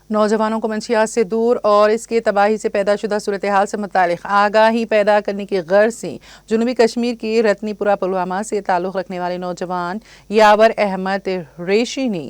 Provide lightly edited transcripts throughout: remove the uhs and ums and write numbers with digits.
नौजवानों को मंशियात से दूर और इसके तबाही से पैदाशुदा सूरत हाल से मुतालिक आगाही पैदा करने की गर्ज से जुनूबी कश्मीर के रत्नीपुरा पुलवामा से ताल्लुक़ रखने वाले नौजवान यावर अहमद रेशी ने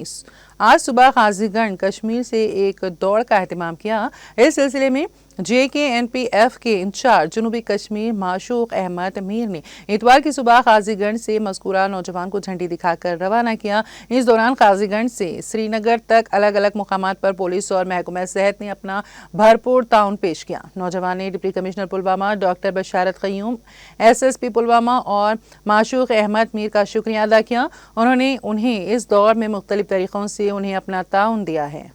आज सुबह काजीगंज कश्मीर से एक दौड़ का एहतमाम किया। इस सिलसिले में JKNPF के इंचार्ज जुनूबी कश्मीर माशूक अहमद मीर ने इतवार की सुबह काजीगंज से मज़कूरा नौजवान को झंडी दिखाकर रवाना किया। इस दौरान काजीगंज से श्रीनगर तक अलग अलग मुकामात पर पुलिस और महकमा सेहत ने अपना भरपूर ताउन पेश किया। नौजवान ने डिप्टी कमिश्नर पुलवामा डॉक्टर बशारत क़य्यूम, SSP पुलवामा और माशूक अहमद मीर का शुक्रिया अदा किया। उन्होंने उन्हें इस दौर में मुख्तलिफ तरीक़ों से उन्हें अपना ताउन दिया है।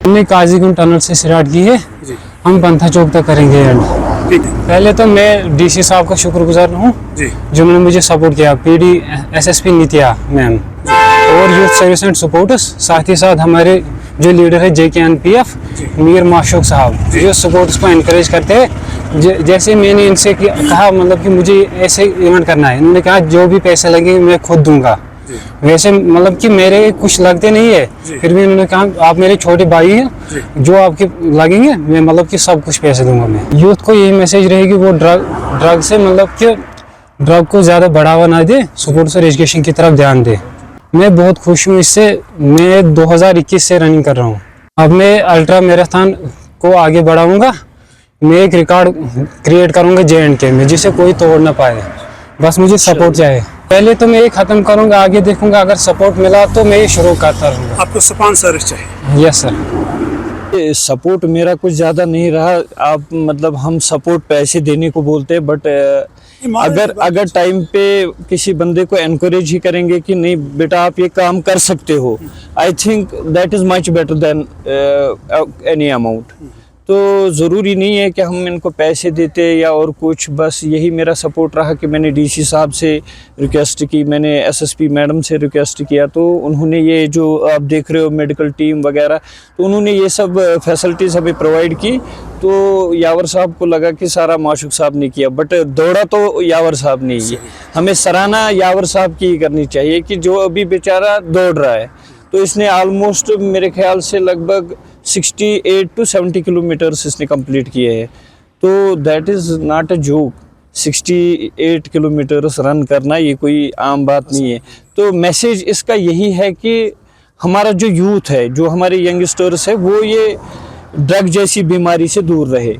हमने काजीगंज टनल से स्टार्ट की है, हम पंथा चौक तक करेंगे एंड। पहले तो मैं DC साहब का शुक्रगुजार हूँ जिन्होंने मुझे सपोर्ट किया, PD SSP नित्या मैम और यूथ सर्विस एंड सपोर्टर्स, साथ ही साथ हमारे जो लीडर है JKNPF मीर माशूक साहब जो सपोर्टर्स को इनकरेज करते हैं। जैसे मैंने इनसे कहा मतलब कि मुझे ऐसे इवेंट करना है, उन्होंने कहा जो भी पैसे लगेंगे मैं खुद दूंगा। वैसे मतलब कि मेरे कुछ लगते नहीं है, फिर भी उन्होंने कहा आप मेरे छोटे भाई हैं, जो आपके लगेंगे मैं मतलब कि सब कुछ पैसे दूंगा। मैं यूथ को यही मैसेज रहेगी वो ड्रग से मतलब कि ड्रग को ज़्यादा बढ़ावा ना दे, स्पोर्ट्स और एजुकेशन की तरफ ध्यान दे। मैं बहुत खुश हूँ इससे। मैं 2021 से रनिंग कर रहा हूँ। अब मैं अल्ट्रा मैराथन को आगे बढ़ाऊँगा। मैं एक रिकॉर्ड क्रिएट करूँगा JNK में जिसे कोई तोड़ ना पाए। बस मुझे सपोर्ट चाहिए। पहले तो मैं ये ख़त्म करूँगा, आगे देखूँगा, अगर सपोर्ट मिला तो मैं ये शुरू करता रहूँगा। आपको स्पॉन्सर चाहिए? Yes sir. सपोर्ट मेरा कुछ ज़्यादा नहीं रहा। आप मतलब हम सपोर्ट पैसे देने को बोलते हैं, बट अगर टाइम पे किसी बंदे को एनकरेज ही करेंगे कि नहीं बेटा आप ये काम कर सकते हो, I think that is much better than any amount. तो ज़रूरी नहीं है कि हम इनको पैसे देते या और कुछ, बस यही मेरा सपोर्ट रहा कि मैंने DC साहब से रिक्वेस्ट की, मैंने SSP मैडम से रिक्वेस्ट किया, तो उन्होंने ये जो आप देख रहे हो मेडिकल टीम वगैरह, तो उन्होंने ये सब फैसिलिटीज़ हमें प्रोवाइड की। तो यावर साहब को लगा कि सारा माशूक साहब ने किया, बट दौड़ा तो यावर साहब ने ही। हमें सराहना यावर साहब की ही करनी चाहिए कि जो अभी बेचारा दौड़ रहा है, तो इसने ऑलमोस्ट मेरे ख्याल से लगभग 68 to 70 किलोमीटर्स इसने कंप्लीट किए हैं। तो that is not a joke. 68 kilometres run करना ये कोई आम बात नहीं है। तो मैसेज इसका यही है कि हमारा जो यूथ है, जो हमारे यंगस्टर्स है, वो ये ड्रग जैसी बीमारी से दूर रहे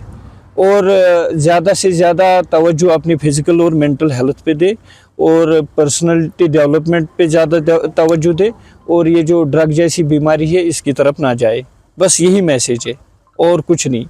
और ज़्यादा से ज़्यादा तवज्जो अपनी फिज़िकल और मेंटल हेल्थ पे दे और पर्सनालिटी डेवलपमेंट पे ज़्यादा तवज्जो दे और ये जो ड्रग जैसी बीमारी है इसकी तरफ ना जाए। बस यही मैसेज है और कुछ नहीं।